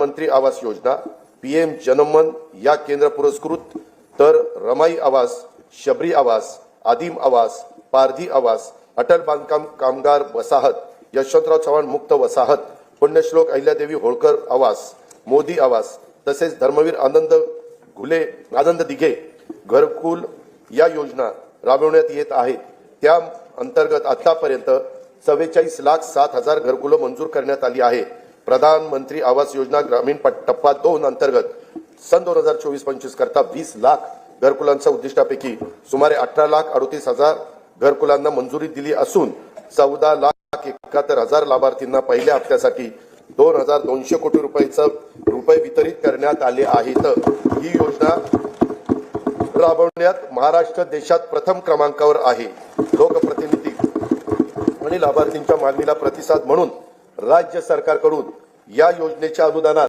प्रधानमंत्री आवास योजना, पीएम जनमन या केंद्र पुरस्कृत, तर रमाई आवास, शबरी आवास, आदिम आवास, पारधी आवास, अटल बांधकाम कामगार वसाहत, यशवंतराव चव्हाण मुक्त वसाहत, पुण्यश्लोक अहिल्यादेवी होळकर आवास, मोदी आवास तसेच धर्मवीर आनंद दिघे घरकुल या योजना राबवण्यात येत आहेत। त्या अंतर्गत आतापर्यंत 44,07,000 घरकुलं मंजूर करण्यात आली आहे। प्रधानमंत्री आवास योजना ग्रामीण टप्पा 2 अंतर्गत सन 2024-25 करता 20 लाख घरकुलांच्या उद्दिष्टापैकी सुमारे 18,38,000 घरकुलांना मंजुरी दिली असून 14,71,000 लाभार्थींना पहिल्या हप्त्यासाठी 2,200 कोटी रुपये वितरित करण्यात आले आहेत। ही योजना राबवण्यात महाराष्ट्र देशात प्रथम क्रमांकावर आहे। लोकप्रतिनिधी आणि लाभार्थींच्या मागणीला प्रतिसाद म्हणून राज्य सरकारकडून या योजनेच्या अनुदानात